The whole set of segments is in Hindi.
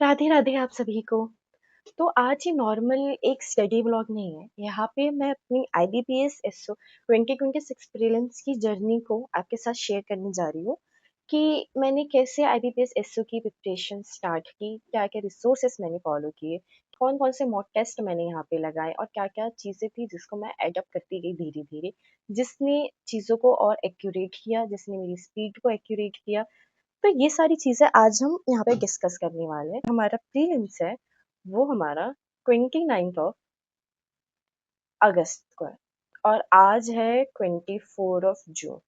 राधे राधे आप सभी को। तो आज ये नॉर्मल एक स्टडी व्लॉग नहीं है। यहाँ पे मैं अपनी आईबीपीएस एसओ 2026 प्रीलिम्स की जर्नी को आपके साथ शेयर करने जा रही हूँ कि मैंने कैसे आईबीपीएस एसओ की प्रिपरेशन स्टार्ट की, क्या क्या रिसोर्सेस मैंने फॉलो किए, कौन कौन से मॉक टेस्ट मैंने यहाँ पे लगाए और क्या क्या चीज़ें थी जिसको मैं एडप्ट करती गई धीरे धीरे, जिसने चीज़ों को और एक्यूरेट किया, जिसने मेरी स्पीड को एक्यूरेट किया। तो ये सारी चीज़ें आज हम यहाँ पे डिस्कस करने वाले हैं। हमारा प्रीलिम्स है, वो हमारा 29th ऑफ अगस्त को है और आज है 24 ऑफ जून।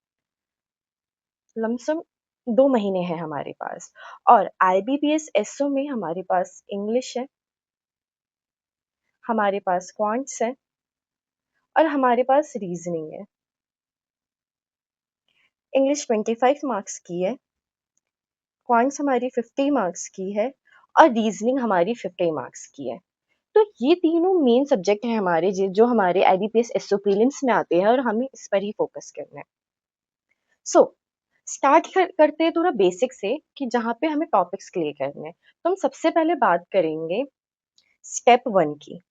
लमसम 2 महीने हैं हमारे पास। और आईबीपीएस एसओ में हमारे पास इंग्लिश है, हमारे पास क्वांट्स है और हमारे पास रीजनिंग है। इंग्लिश 25 मार्क्स की है, क्वांट्स हमारी 50 मार्क्स की है और रीजनिंग हमारी 50 मार्क्स की है। तो ये तीनों मेन सब्जेक्ट हैं हमारे जो हमारे आईबीपीएस एसओ प्रीलिम्स में आते हैं और हमें इस पर ही फोकस करना है। सो स्टार्ट करते हैं थोड़ा बेसिक से कि जहाँ पे हमें टॉपिक्स क्लियर करने हैं। तो हम सबसे पहले बात करेंगे स्टेप 1 की।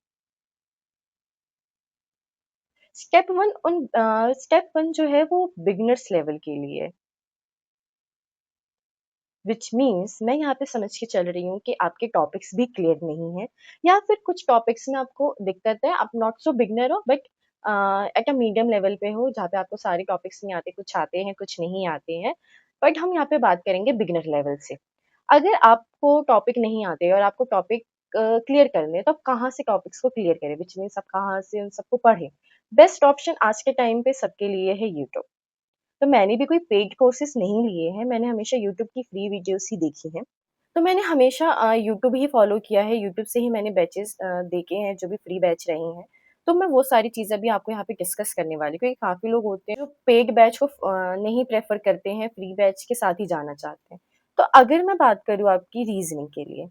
स्टेप 1 जो है वो बिगिनर्स लेवल के लिए है, विच मीन्स मैं यहाँ पे समझ के चल रही हूँ कि आपके टॉपिक्स भी क्लियर नहीं है या फिर कुछ टॉपिक्स में आपको दिक्कत है, आप नॉट सो बिगनर हो but at a medium level पे हो जहाँ पे आपको सारे टॉपिक्स नहीं आते, कुछ आते हैं कुछ नहीं आते हैं। बट हम यहाँ पे बात करेंगे बिगनर लेवल से। अगर आपको टॉपिक नहीं आते और आपको टॉपिक क्लियर करने हैं, तो आप कहाँ से टॉपिक्स को क्लियर करें, विच मीन्स आप कहाँ से उन सबको पढ़ें। बेस्ट ऑप्शन आज के टाइम पे सबके लिए है यूट्यूब। तो मैंने भी कोई पेड कोर्सेज़ नहीं लिए हैं, मैंने हमेशा यूट्यूब की फ्री वीडियोज़ ही देखी हैं। तो मैंने हमेशा यूट्यूब ही फ़ॉलो किया है, यूट्यूब से ही मैंने बैचेज़ देखे हैं, जो भी फ्री बैच रहे हैं। तो मैं वो सारी चीज़ें भी आपको यहाँ पे डिस्कस करने वाली हूँ, क्योंकि काफ़ी लोग होते हैं जो पेड बैच को नहीं प्रेफ़र करते हैं, फ्री बैच के साथ ही जाना चाहते हैं। तो अगर मैं बात करूँ आपकी रीज़निंग के लिए,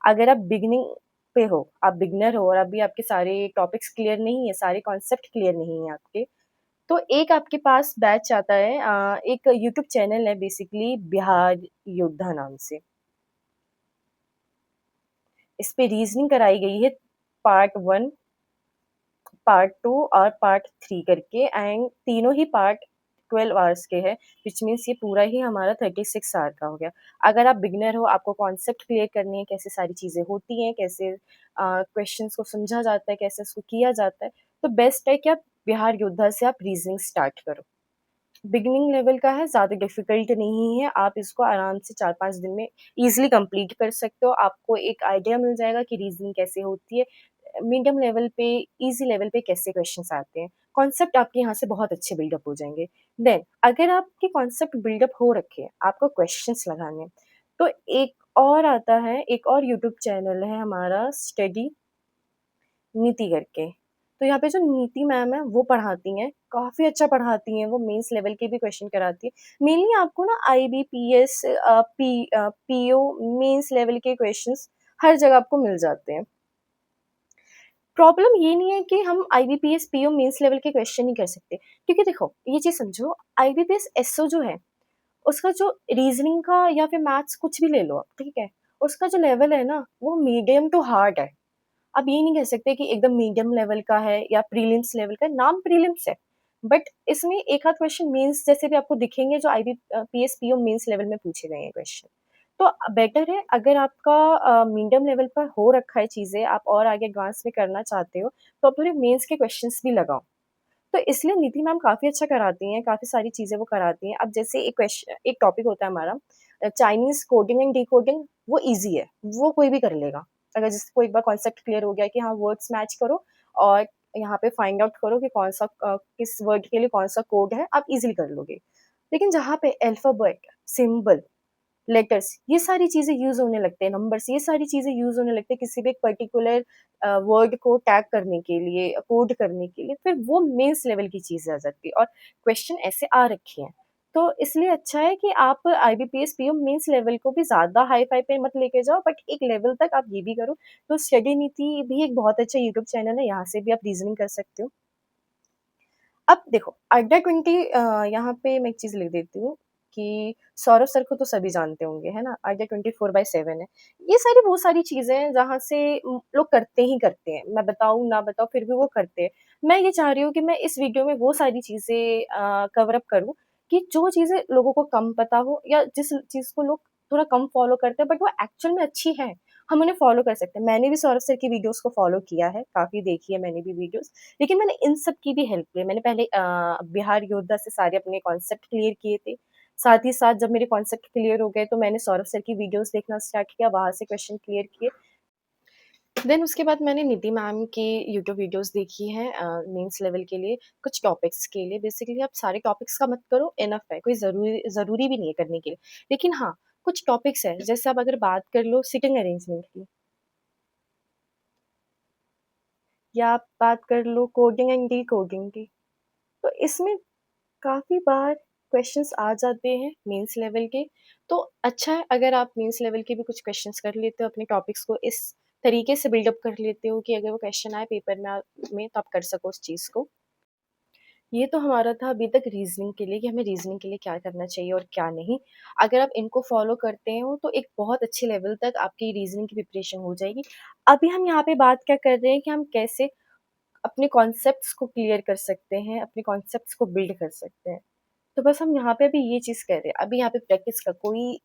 अगर आप बिगिनिंग पे हो, आप बिगिनर हो और अभी आपके सारे टॉपिक्स क्लियर नहीं है, सारे कॉन्सेप्ट क्लियर नहीं है आपके, तो एक आपके पास बैच आता है, एक यूट्यूब चैनल है बेसिकली बिहार योद्धा नाम से। इस पे रीजनिंग कराई गई है पार्ट 1, पार्ट 2 और पार्ट 3 करके, एंड तीनों ही पार्ट 12 आवर्स के हैं, विच मीन्स ये पूरा ही हमारा 36 आवर का हो गया। अगर आप बिगिनर हो, आपको कॉन्सेप्ट क्लियर करनी है, कैसे सारी चीज़ें होती हैं, कैसे क्वेश्चंस को समझा जाता है, कैसे उसको किया जाता है, तो बेस्ट है कि आप बिहार योद्धा से आप रीजनिंग स्टार्ट करो। बिगिनिंग लेवल का है, ज़्यादा डिफ़िकल्ट नहीं है, आप इसको आराम से 4-5 दिन में ईज़िली कंप्लीट कर सकते हो। आपको एक आइडिया मिल जाएगा कि रीज़निंग कैसे होती है, मीडियम लेवल पे, ईज़ी लेवल पे कैसे क्वेश्चन्स आते हैं। कॉन्सेप्ट आपके यहाँ से बहुत अच्छे बिल्डअप हो जाएँगे। देन अगर आपके कॉन्सेप्ट बिल्डअप हो रखे हैं, आपको क्वेश्चन्स लगाने हैं, तो एक और आता है, एक और यूट्यूब चैनल है हमारा स्टडी नीति करके। तो यहाँ पे जो नीति मैम है वो पढ़ाती हैं, काफ़ी अच्छा पढ़ाती हैं, वो मेंस लेवल के भी क्वेश्चन कराती है। मेनली आपको ना आईबीपीएस पीओ मेंस लेवल के क्वेश्चंस हर जगह आपको मिल जाते हैं। प्रॉब्लम ये नहीं है कि हम आईबीपीएस पीओ मेंस लेवल के क्वेश्चन नहीं कर सकते, क्योंकि देखो ये चीज़ समझो, आईबीपीएस एसओ जो है, उसका जो रीज़निंग का या फिर मैथ्स कुछ भी ले लो आप, ठीक है? उसका जो लेवल है ना, वो मीडियम टू हार्ड है। आप ये नहीं कह सकते कि एकदम मीडियम लेवल का है या प्रीलिम्स लेवल का है, नाम प्रीलिम्स है, बट इसमें एक आध क्वेश्चन मेंस जैसे भी आपको दिखेंगे जो आईबीपीएस पीओ मेंस लेवल में पूछे गए हैं क्वेश्चन। तो बेटर है, अगर आपका मीडियम लेवल पर हो रखा है चीज़ें, आप और आगे एडवांस में करना चाहते हो, तो आप थोड़े मेंस के क्वेश्चंस भी लगाओ। तो इसलिए नीति मैम काफ़ी अच्छा कराती हैं, काफ़ी सारी चीज़ें वो कराती हैं। अब जैसे एक टॉपिक होता है हमारा चाइनीज़ कोडिंग एंड डिकोडिंग, वो ईज़ी है, वो कोई भी कर लेगा। अगर जिसको एक बार कॉन्सेप्ट क्लियर हो गया कि हाँ, वर्ड्स मैच करो और यहाँ पे फाइंड आउट करो कि कौन-सा किस वर्ड के लिए कौन-सा कोड है, आप ईज़िली कर लोगे। लेकिन जहाँ पे अल्फ़ाबेट, सिंबल, लेटर्स, ये सारी चीज़ें यूज़ होने लगते हैं, नंबर्स, ये सारी चीज़ें यूज़ होने लगते हैं किसी भी एक पर्टिकुलर वर्ड को टैग करने के लिए, कोड करने के लिए, फिर वो मेंस लेवल की चीज़ें आ जाती है और क्वेश्चन ऐसे आ रखे हैं। तो इसलिए अच्छा है कि आप आईबीपीएस पीओ मेंस लेवल को भी ज़्यादा हाई-फाई पे मत लेके जाओ, बट एक लेवल तक आप ये भी करो। तो स्टडी नीति भी एक बहुत अच्छा यूट्यूब चैनल है, यहाँ से भी आप रीज़निंग कर सकते हो। अब देखो, अड्डा 20 यहाँ पे मैं एक चीज़ लिख देती हूँ। कि सौरभ सर को तो सभी जानते होंगे, है ना? आइडिया 24/7 है। ये सारी वो सारी चीज़ें हैं जहाँ से लोग करते ही करते हैं। मैं बताऊँ, ना बताऊँ फिर भी वो करते हैं। मैं ये चाह रही हूँ कि मैं इस वीडियो में वो सारी चीज़ें कवर अप करूँ कि जो चीज़ें लोगों को कम पता हो या जिस चीज़ को लोग थोड़ा कम फ़ॉलो करते हैं बट वो एक्चुअल में अच्छी है, हम उन्हें फ़ॉलो कर सकते हैं। मैंने भी सौरभ सर की वीडियोज़ को फ़ॉलो किया है, काफ़ी देखी है मैंने भी वीडियोज़। लेकिन मैंने इन सब की भी हेल्प ली। मैंने पहले बिहार योद्धा से सारे अपने कॉन्सेप्ट क्लियर किए थे। साथ ही साथ जब मेरे कॉन्सेप्ट क्लियर हो गए तो मैंने सौरभ सर की वीडियोज़ देखना स्टार्ट किया, वहाँ से क्वेश्चन क्लियर किए। देन उसके बाद मैंने निधि मैम की यूट्यूब वीडियोज़ देखी हैं मेंस लेवल के लिए, कुछ टॉपिक्स के लिए। बेसिकली आप सारे टॉपिक्स का मत करो, इनफ है, कोई ज़रूरी भी नहीं है करने के लिए। लेकिन हाँ, कुछ टॉपिक्स हैं, जैसे आप अगर बात कर लो सीटिंग अरेंजमेंट की, या आप बात कर लो कोडिंग एंड डिकोडिंग की, तो इसमें काफ़ी बार क्वेश्चंस आ जाते हैं मेंस लेवल के। तो अच्छा है अगर आप मेंस लेवल के भी कुछ क्वेश्चंस कर लेते हो, अपने टॉपिक्स को इस तरीके से बिल्डअप कर लेते हो कि अगर वो क्वेश्चन आए पेपर में तो आप कर सको उस चीज़ को। ये तो हमारा था अभी तक रीज़निंग के लिए कि हमें रीज़निंग के लिए क्या करना चाहिए और क्या नहीं। अगर आप इनको फ़ॉलो करते हो तो एक बहुत अच्छे लेवल तक आपकी रीज़निंग की प्रिपरेशन हो जाएगी। अभी हम यहाँ पे बात क्या कर रहे हैं कि हम कैसे अपने कॉन्सेप्ट्स को क्लियर कर सकते हैं, अपने कॉन्सेप्ट्स को बिल्ड कर सकते हैं। तो बस हम यहाँ पे अभी ये चीज़ कर रहे हैं। अभी यहाँ पे प्रैक्टिस का कोई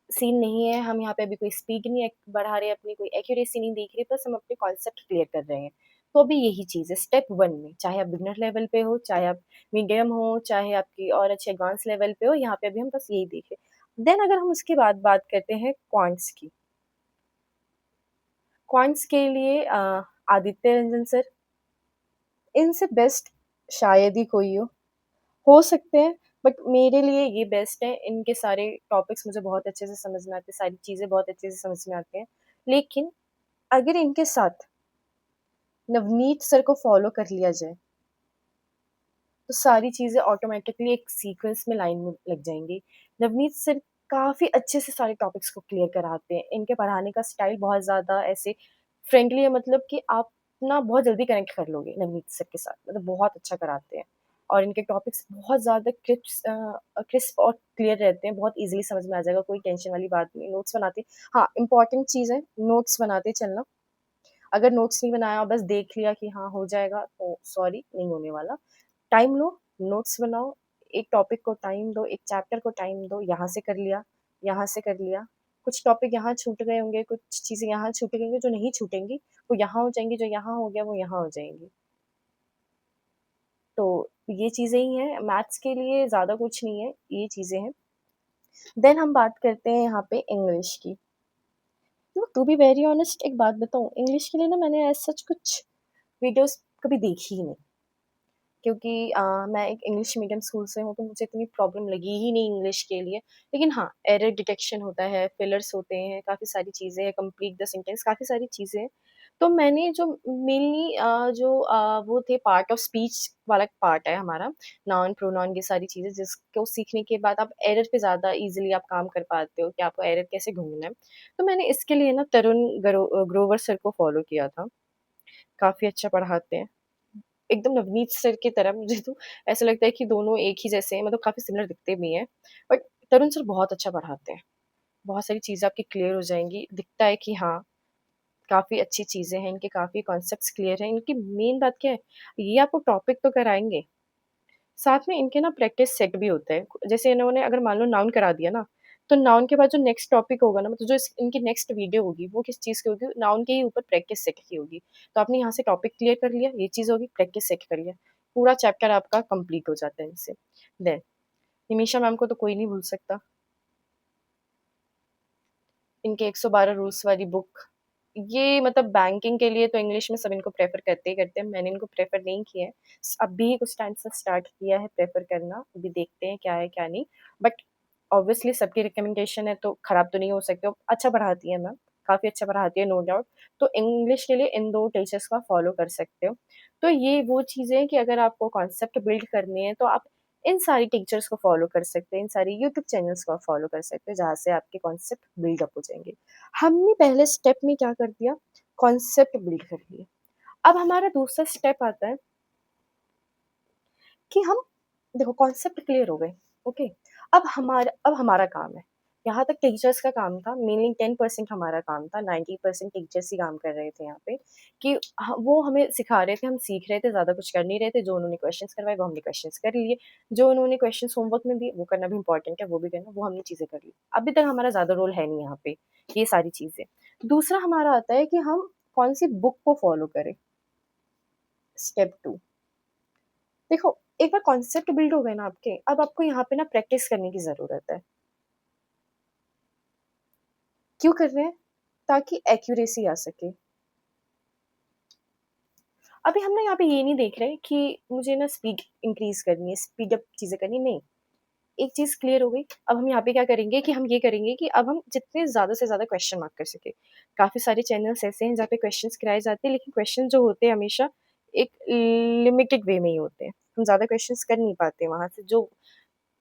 सीन नहीं है, हम यहाँ पे अभी कोई स्पीड नहीं बढ़ा रहे हैं, अपनी कोई एक्यूरेसी नहीं देख रहे, बस हम अपने कॉन्सेप्ट क्लियर कर रहे हैं। तो अभी यही चीज़ है स्टेप 1 में, चाहे आप बिगिनर लेवल पे हो, चाहे आप मीडियम हो, चाहे आपकी और अच्छे एडवांस लेवल पे हो, यहाँ पे अभी हम बस यही देख रहे हैं। देन अगर हम उसके बाद बात करते हैं क्वांट्स की। क्वांट्स के लिए आदित्य रंजन सर, इनसे बेस्ट शायद ही कोई हो सकते हैं, बट मेरे लिए ये बेस्ट है। इनके सारे टॉपिक्स मुझे बहुत अच्छे से समझ में आते हैं, सारी चीज़ें बहुत अच्छे से समझ में आती हैं। लेकिन अगर इनके साथ नवनीत सर को फ़ॉलो कर लिया जाए, तो सारी चीज़ें ऑटोमैटिकली एक सीक्वेंस में लाइन में लग जाएँगी। नवनीत सर काफ़ी अच्छे से सारे टॉपिक्स को क्लियर कराते हैं। इनके पढ़ाने का स्टाइल बहुत ज़्यादा ऐसे फ्रेंडली है, मतलब कि आप ना बहुत जल्दी कनेक्ट कर लोगे नवनीत सर के साथ, मतलब बहुत अच्छा कराते हैं। और इनके टॉपिक्स बहुत ज़्यादा क्रिस्प और क्लियर रहते हैं, बहुत ईज़िली समझ में आ जाएगा, कोई टेंशन वाली बात नहीं है। नोट्स बनाते हाँ, इम्पोर्टेंट चीज़ है, नोट्स बनाते चलना। अगर नोट्स नहीं बनाया और बस देख लिया कि हाँ, हो जाएगा, तो सॉरी, नहीं होने वाला। टाइम लो, नोट्स बनाओ, एक टॉपिक को टाइम दो, एक चैप्टर को टाइम दो, यहाँ से कर लिया, यहाँ से कर लिया। कुछ टॉपिक यहाँ छूट गए होंगे, कुछ चीज़ें यहाँ छूट गई होंगी जो नहीं छूटेंगी, वो यहाँ हो जाएँगी, जो यहाँ हो गया वो यहाँ हो जाएँगी। तो ये चीज़ें ही हैं, मैथ्स के लिए ज़्यादा कुछ नहीं है, ये चीज़ें हैं। देन हम बात करते हैं यहाँ पे इंग्लिश की। टू बी वेरी ऑनेस्ट एक बात बताऊँ, इंग्लिश के लिए ना मैंने एज़ सच कुछ वीडियोज़ कभी देखी ही नहीं। क्योंकि मैं एक इंग्लिश मीडियम स्कूल से हूँ, तो मुझे इतनी प्रॉब्लम लगी ही नहीं इंग्लिश के लिए। लेकिन हाँ, एरर डिटेक्शन होता है, फिलर्स होते हैं, काफ़ी सारी चीज़ें हैं, कंप्लीट द सेंटेंस, काफ़ी सारी चीज़ें हैं। तो मैंने जो मेनली वो थे पार्ट ऑफ स्पीच वाला पार्ट है हमारा, नाउन, प्रोनाउन ये सारी चीज़ें जिसको सीखने के बाद आप एरर पे ज़्यादा ईज़िली आप काम कर पाते हो कि आपको एरर कैसे ढूँढना है। तो मैंने इसके लिए ना तरुण ग्रोवर सर को फ़ॉलो किया था, काफ़ी अच्छा पढ़ाते हैं। एकदम नवनीत सर की तरह मुझे तो ऐसा लगता है कि दोनों एक ही जैसे हैं, मतलब काफ़ी सिमिलर दिखते भी हैं। बट तरुण सर बहुत अच्छा पढ़ाते हैं। बहुत सारी चीज़ें आपकी क्लियर हो जाएँगी। दिखता है कि हाँ, काफ़ी अच्छी चीज़ें हैं, इनके काफ़ी कॉन्सेप्ट्स क्लियर हैं। इनकी मेन बात क्या है, ये आपको टॉपिक तो कराएँगे, साथ में इनके ना प्रैक्टिस सेट भी होता है। जैसे इन्होंने अगर मान लो नाउन करा दिया ना, तो नाउन के बाद जो नेक्स्ट टॉपिक होगा ना, मतलब जो इनकी नेक्स्ट वीडियो होगी, वो किस चीज़ की होगी? नाउन के ही ऊपर प्रैक्टिस सेट की होगी। तो आपने यहाँ से टॉपिक क्लियर कर लिया, ये चीज़ होगी, प्रैक्टिस सेट कर लिया। पूरा चैप्टर आपका कंप्लीट हो जाता है इससे। देन निमिषा मैम को तो कोई नहीं भूल सकता। इनके 112 रूल्स वाली बुक, ये मतलब बैंकिंग के लिए तो इंग्लिश में सब इनको प्रेफ़र करते ही करते हैं। मैंने इनको प्रेफ़र नहीं किया है। अभी कुछ टाइम से स्टार्ट किया है प्रेफ़र करना। अभी देखते हैं क्या है क्या नहीं। बट ऑब्वियसली सबकी रिकमेंडेशन है तो खराब तो नहीं हो सकते। अच्छा पढ़ाती है मैम, काफ़ी अच्छा पढ़ाती है नो डाउट। तो इंग्लिश के लिए इन 2 टीचर्स को आप फ़ॉलो कर सकते हो। तो ये वो चीज़ें हैं कि अगर आपको कॉन्सेप्ट बिल्ड करने हैं तो आप इन सारी टीचर्स को फ़ॉलो कर सकते हैं, इन सारी यूट्यूब चैनल्स को आप फ़ॉलो कर सकते हैं, जहाँ से आपके कॉन्सेप्ट बिल्ड अप हो जाएँगे। हमने पहले स्टेप में क्या कर दिया, कॉन्सेप्ट बिल्ड कर लिया। अब हमारा दूसरा स्टेप आता है कि हम देखो कॉन्सेप्ट क्लियर हो गए, ओके? अब हमारा काम है, यहाँ तक टीचर्स का काम था, मेनली 10% हमारा काम था, 90% टीचर्स ही काम कर रहे थे यहाँ पे, कि वो हमें सिखा रहे थे, हम सीख रहे थे, ज़्यादा कुछ कर नहीं रहे थे। जो उन्होंने क्वेश्चंस करवाए वो हमने क्वेश्चंस कर लिए, जो उन्होंने क्वेश्चंस होमवर्क में दिए वो करना भी इंपॉर्टेंट है, वो भी करना, वो हमने चीज़ें कर ली। अभी तक हमारा ज़्यादा रोल है नहीं यहाँ पे, ये सारी चीज़ें। दूसरा हमारा आता है कि हम कौन सी बुक को फॉलो करें। स्टेप 2, देखो, एक बार कॉन्सेप्ट बिल्ड हो गए ना आपके, अब आपको यहाँ पे ना प्रैक्टिस करने की ज़रूरत है। क्यों कर रहे हैं? ताकि एक्यूरेसी आ सके। अभी हम ना यहाँ पे ये नहीं देख रहे कि मुझे ना स्पीड इंक्रीज़ करनी है, स्पीड अप चीज़ें करनी है, नहीं। एक चीज़ क्लियर हो गई, अब हम यहाँ पे क्या करेंगे कि हम ये करेंगे कि अब हम जितने ज़्यादा से ज़्यादा क्वेश्चन मार्क कर सकें। काफ़ी सारे चैनल्स ऐसे हैं जहाँ पे क्वेश्चंस कराए जाते हैं, लेकिन क्वेश्चन जो होते हैं हमेशा एक लिमिटेड वे में ही होते हैं। हम ज़्यादा क्वेश्चंस कर नहीं पाते वहाँ से, जो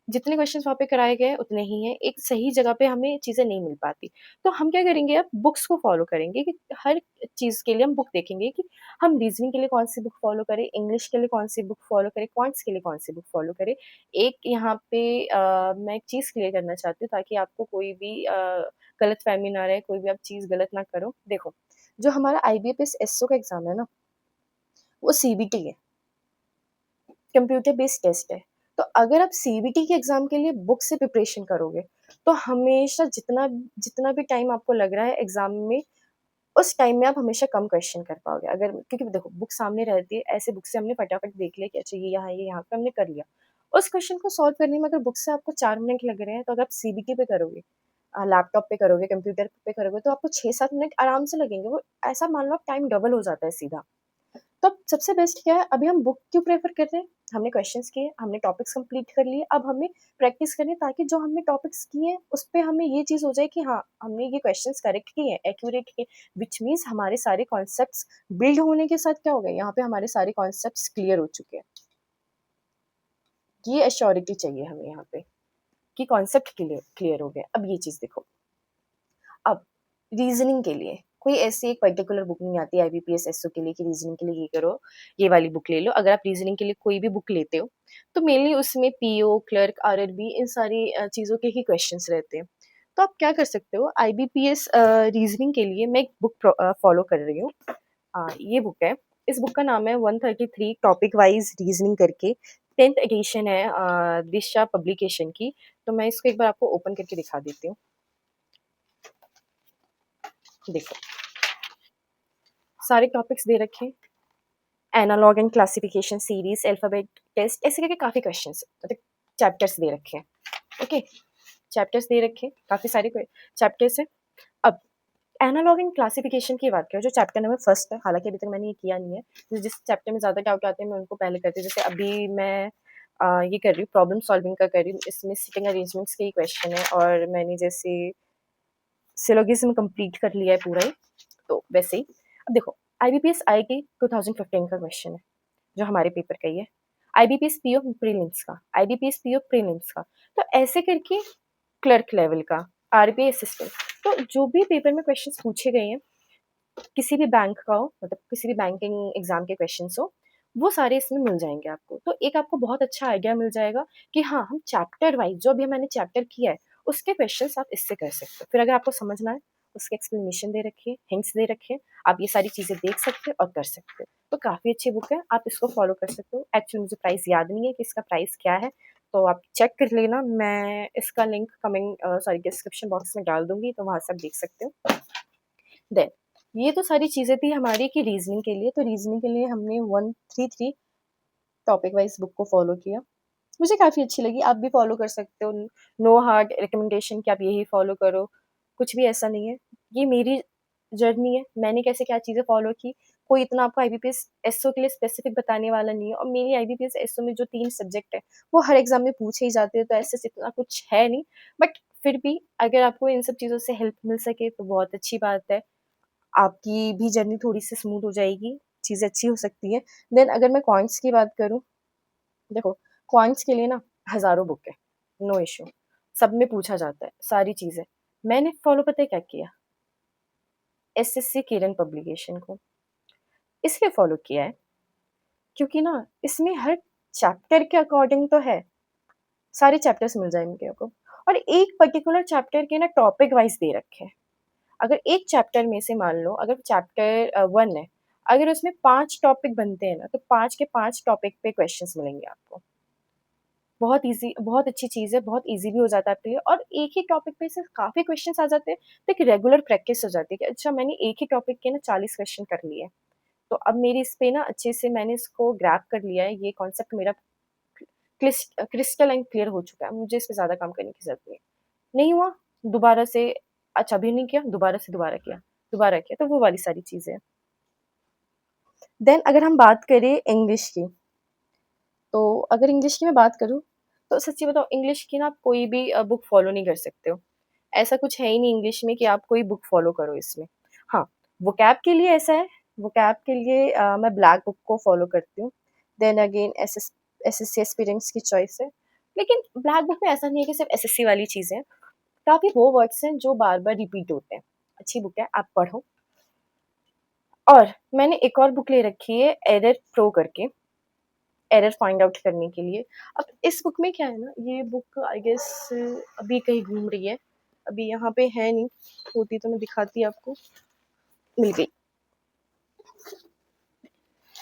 जितने क्वेश्चंस वहाँ पे कराए गए हैं उतने ही हैं, एक सही जगह पे हमें चीज़ें नहीं मिल पाती। तो हम क्या करेंगे, अब बुक्स को फ़ॉलो करेंगे कि हर चीज़ के लिए हम बुक देखेंगे कि हम रीज़निंग के लिए कौन-सी बुक फ़ॉलो करें, इंग्लिश के लिए कौन-सी बुक फ़ॉलो करें, क्वांट्स के लिए कौन-सी बुक फ़ॉलो करें। एक यहाँ पे मैं एक चीज़ क्लियर करना चाहती हूँ ताकि आपको कोई भी गलतफ़हमी ना रहे, कोई भी आप चीज़ गलत ना करो। देखो, जो हमारा आईबीपीएस एसओ का एग्ज़ाम है ना, वो सीबीटी है। कंप्यूटर बेस्ड टेस्ट है। तो अगर आप सीबीटी के एग्ज़ाम के लिए बुक से प्रिपरेशन करोगे, तो हमेशा जितना जितना भी टाइम आपको लग रहा है एग्ज़ाम में, उस टाइम में आप हमेशा कम क्वेश्चन कर पाओगे। अगर क्योंकि देखो, बुक सामने रहती है, ऐसे बुक से हमने फटाफट देख लिया कि अच्छा ये यहाँ पे हमने कर लिया। उस क्वेश्चन को सॉल्व करने में अगर बुक से आपको 4 मिनट लग रहे हैं, तो अगर आप सीबीटी पे करोगे, लैपटॉप पे करोगे, कंप्यूटर पे करोगे, तो आपको 6-7 मिनट आराम से लगेंगे। वो ऐसा मान लो आप टाइम डबल हो जाता है सीधा। तो अब सबसे बेस्ट क्या है, अभी हम बुक क्यों प्रेफ़र कर रहे हैं? हमने क्वेश्चन्स किए, हमने टॉपिक्स कंप्लीट कर लिए, अब हमें प्रैक्टिस करनी है ताकि जो हमने टॉपिक्स किए हैं, उस पे हमें ये चीज़ हो जाए कि हाँ, हमने ये क्वेश्चन्स करेक्ट किए हैं, एक्यूरेट किए, व्हिच मीन्स हमारे सारे कॉन्सेप्ट्स बिल्ड होने के साथ क्या हो गया, यहाँ पे हमारे सारे कॉन्सेप्ट्स क्लियर हो चुके हैं। ये एश्योरिटी चाहिए हमें यहाँ पे कि कॉन्सेप्ट क्लियर क्लियर हो गए। अब ये चीज़ देखो, अब रीज़निंग के लिए कोई ऐसी एक पर्टिकुलर बुक नहीं आती आईबीपीएस एसओ के लिए कि रीज़निंग के लिए ये करो, ये वाली बुक ले लो। अगर आप रीज़निंग के लिए कोई भी बुक लेते हो, तो मेनली उसमें पीओ, क्लर्क, आरआरबी इन सारी चीज़ों के ही क्वेश्चन्स रहते हैं। तो आप क्या कर सकते हो, आईबीपीएस रीज़निंग के लिए मैं एक बुक फ़ॉलो कर रही हूँ। ये बुक है, इस बुक का नाम है 133 टॉपिक वाइज़ रीज़निंग करके, 10th एडिशन है दिशा पब्लिकेशन की। तो मैं इसको एक बार आपको ओपन करके दिखा देती हूँ। देखो, सारे टॉपिक्स दे रखे हैं, analogue and classification series, alphabet test, ऐसे करके काफ़ी क्वेश्चंस मतलब चैप्टर्स दे रखे हैं। ओके, चैप्टर्स दे रखे हैं, काफ़ी सारे चैप्टर्स हैं। अब एनालॉग एंड क्लासिफिकेशन की बात करें, जो चैप्टर नंबर फर्स्ट है, हालांकि अभी तक मैंने ये किया नहीं है, जिस चैप्टर में ज़्यादा डाउट आते हैं मैं उनको पहले करती हूँ। जैसे अभी मैं ये कर रही हूँ, प्रॉब्लम सॉल्विंग का कर रही हूँ, इसमें सिटिंग अरेंजमेंट्स के ही क्वेश्चन है, और मैंने जैसे सिलोगिज्म कंप्लीट कर लिया है पूरा ही, तो वैसे ही। अब देखो, आईबीपीएस आईटी 2015 का क्वेश्चन है, जो हमारे पेपर का ही है। आईबीपीएस पीओ प्रीलिम्स का, आईबीपीएस पीओ प्रीलिम्स का, तो ऐसे करके क्लर्क लेवल का, आरबीआई असिस्टेंट, तो जो भी पेपर में क्वेश्चंस पूछे गए हैं, किसी भी बैंक का हो, मतलब किसी भी बैंकिंग एग्जाम के क्वेश्चंस हो, वो सारे इसमें मिल जाएंगे आपको। तो एक आपको बहुत अच्छा आइडिया मिल जाएगा कि हाँ, हम चैप्टर वाइज जो भी मैंने चैप्टर किया है, उसके क्वेश्चंस आप इससे कर सकते हो। फिर अगर आपको समझना है, उसके एक्सप्लेनेशन दे रखी है, हिंट्स दे रखे हैं, आप ये सारी चीज़ें देख सकते हो और कर सकते हो। तो काफ़ी अच्छी बुक है, आप इसको फॉलो कर सकते हो। एक्चुअली मुझे प्राइस याद नहीं है कि इसका प्राइस क्या है, तो आप चेक कर लेना। मैं इसका लिंक डिस्क्रिप्शन बॉक्स में डाल दूँगी, तो वहाँ से आप देख सकते हो। देन ये तो सारी चीज़ें थी हमारी कि रीज़निंग के लिए, तो रीज़निंग के लिए हमने 133 टॉपिक वाइज़ बुक को फ़ॉलो किया। मुझे काफ़ी अच्छी लगी, आप भी फ़ॉलो कर सकते हो। नो हार्ड रिकमेंडेशन कि आप यही फ़ॉलो करो, कुछ भी ऐसा नहीं है। ये मेरी जर्नी है, मैंने कैसे क्या चीज़ें फ़ॉलो की, कोई इतना आपको आईबीपीएस एसओ के लिए स्पेसिफिक बताने वाला नहीं है, और मेरी आईबीपीएस एसओ में जो 3 सब्जेक्ट हैं, वो हर एग्ज़ाम में पूछे ही जाते हैं, तो ऐसे इतना कुछ है नहीं। बट फिर भी अगर आपको इन सब चीज़ों से हेल्प मिल सके, तो बहुत अच्छी बात है। आपकी भी जर्नी थोड़ी-सी स्मूथ हो जाएगी, चीज़ें अच्छी हो सकती हैं। देन अगर मैं क्वांट्स की बात करूँ, देखो, क्वांट्स के लिए ना हज़ारों बुक है, नो इश्यू। सब में पूछा जाता है, सारी चीज़ें। मैंने फ़ॉलो पता है क्या किया? एसएससी किरण पब्लिकेशन को। इसलिए फ़ॉलो किया है, क्योंकि ना इसमें हर चैप्टर के अकॉर्डिंग तो है, सारे चैप्टर्स मिल जाएँगे आपको और एक पर्टिकुलर चैप्टर के ना टॉपिक वाइज़ दे रखे हैं। अगर एक चैप्टर में से मान लो अगर चैप्टर 1 है, अगर उसमें 5 टॉपिक बनते हैं ना, तो 5 के 5 टॉपिक पे क्वेश्चंस मिलेंगे आपको। बहुत ईज़ी बहुत अच्छी चीज़ है, बहुत ईज़ी भी हो जाता है आपके लिए और एक ही टॉपिक पे से काफ़ी क्वेश्चंस आ जाते हैं, तो एक रेगुलर प्रैक्टिस हो जाती है कि अच्छा मैंने एक ही टॉपिक के ना 40 क्वेश्चन कर लिए। तो अब मेरी इस पे ना अच्छे से मैंने इसको ग्रैब कर लिया है, ये कॉन्सेप्ट मेरा क्रिस्टल एंड क्लियर हो चुका है, मुझे इस पे ज़्यादा काम करने की ज़रूरत नहीं है। नहीं हुआ, दोबारा से अच्छा अभी नहीं किया, दोबारा से दोबारा किया, तो वो वाली सारी चीज़ें हैं। देन अगर हम बात करें इंग्लिश की, तो अगर इंग्लिश की मैं बात करूँ, तो सच्ची बताऊँ इंग्लिश की ना आप कोई भी बुक फ़ॉलो नहीं कर सकते हो। ऐसा कुछ है ही नहीं इंग्लिश में कि आप कोई बुक फ़ॉलो करो इसमें। हाँ, वोकैब के लिए ऐसा है, वोकैब के लिए मैं ब्लैक बुक को फ़ॉलो करती हूँ। देन अगेन एसएससी एस्पिरेंट्स की चॉइस है। लेकिन ब्लैक बुक में ऐसा नहीं है कि सिर्फ़ एसएससी वाली चीज़ें हैं, काफ़ी वो वर्ड्स हैं जो बार-बार रिपीट होते हैं। अच्छी बुक है, आप पढ़ो। और मैंने एक और बुक ले रखी है एरर प्रो करके, एरर फाइंड आउट करने के लिए। अब इस बुक में क्या है ना, ये बुक आई गेस अभी कहीं घूम रही है, अभी यहाँ पे है नहीं, होती तो मैं दिखाती आपको, मिल गई।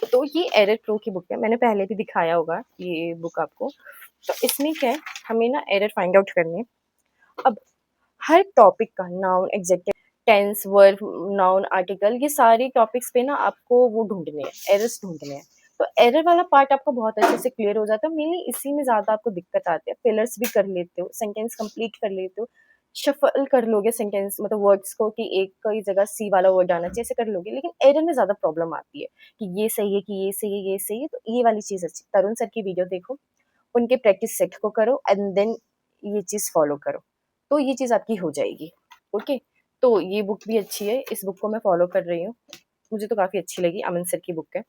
तो ये एरर प्रो की बुक है, मैंने पहले भी दिखाया होगा ये बुक आपको। तो इसमें क्या है, हमें ना एरर फाइंड आउट करनी है। अब हर टॉपिक का noun, adjective, tense, verb, noun, article ये सारे टॉपिक्स पे ना आपको वो ढूँढने हैं, एरर्स ढूँढने हैं। तो एरर वाला पार्ट आपका बहुत अच्छे से क्लियर हो जाता है, मेनली इसी में ज़्यादा आपको दिक्कत आती है। फिलर्स भी कर लेते हो, सेंटेंस कंप्लीट कर लेते हो, शफल कर लोगे सेंटेंस मतलब वर्ड्स को कि एक की जगह सी वाला वर्ड आना चाहिए, ऐसे कर लोगे। लेकिन एरर में ज़्यादा प्रॉब्लम आती है कि ये सही है, कि ये सही है, ये सही है, तो ये वाली चीज़ अच्छी तरुण सर की वीडियो देखो, उनके प्रैक्टिस सेट को करो एंड देन ये चीज़ फॉलो करो, तो ये चीज़ आपकी हो जाएगी। ओके, तो ये बुक भी अच्छी है, इस बुक को मैं फॉलो कर रही हूँ, मुझे तो काफ़ी अच्छी लगी, अमन सर की बुक है।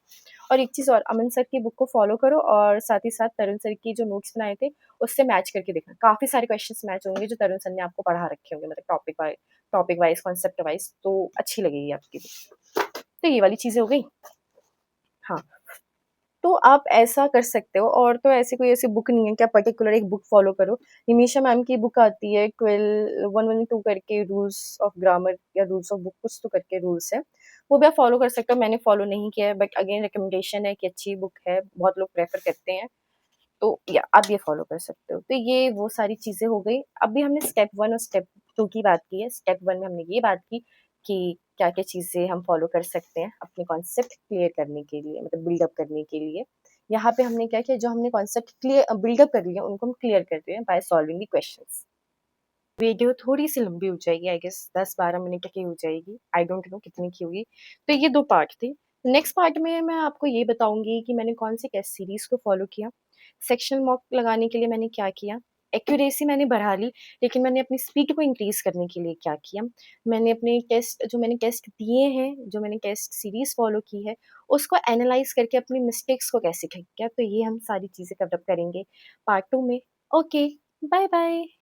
और एक चीज़ और, अमन सर की बुक को फॉलो करो और साथ ही साथ तरुण सर की जो नोट्स बनाए थे उससे मैच करके देखना, काफ़ी सारे क्वेश्चंस मैच होंगे जो तरुण सर ने आपको पढ़ा रखे होंगे, मतलब टॉपिक वाइज, कॉन्सेप्ट वाइज, तो अच्छी लगेगी आपकी बुक। तो ये वाली चीज़ें हो गई। हाँ, तो आप ऐसा कर सकते हो और तो ऐसी कोई ऐसी बुक नहीं है कि आप पर्टिकुलर एक बुक फ़ॉलो करो। निमिषा मैम की बुक आती है 12 112 करके रूल्स ऑफ ग्रामर या रूल्स ऑफ बुक कुछ तो करके रूल्स है। वो भी आप फ़ॉलो कर सकते हो, मैंने फ़ॉलो नहीं किया है बट अगेन रिकमेंडेशन है कि अच्छी बुक है, बहुत लोग प्रेफ़र करते हैं। तो या आप ये फ़ॉलो कर सकते हो। तो ये वो सारी चीज़ें हो गई। अभी हमने स्टेप 1 और स्टेप 2 की बात की है। स्टेप 1 में हमने ये बात की कि क्या-क्या चीज़ें हम फ़ॉलो कर सकते हैं अपने कॉन्सेप्ट क्लियर करने के लिए, मतलब बिल्ड अप करने के लिए। यहाँ पे हमने क्या किया, जो हमने कॉन्सेप्ट बिल्ड अप कर लिए उनको हम क्लियर कर रहे हैं by solving the questions. Video थोड़ी-सी लंबी हो जाएगी, आई गेस 10-12 मिनट की हो जाएगी। आई डोंट नो कितनी की होगी। तो ये 2 पार्ट थे। नेक्स्ट पार्ट में मैं आपको ये बताऊँगी कि मैंने कौन सी टेस्ट सीरीज़ को फ़ॉलो किया। सेक्शन मॉक लगाने के लिए मैंने क्या किया। एक्यूरेसी मैंने बढ़ा ली, लेकिन मैंने अपनी स्पीड को इंक्रीज़ करने के लिए क्या किया। मैंने अपने मैंने टेस्ट दिए हैं, जो मैंने टेस्ट सीरीज़ फ़ॉलो की है, उसको एनालाइज़ करके अपनी मिस्टेक्स को कैसे ठीक किया। तो ये हम सारी चीज़ें कवर अप करेंगे पार्ट 2 में। Okay, bye-bye.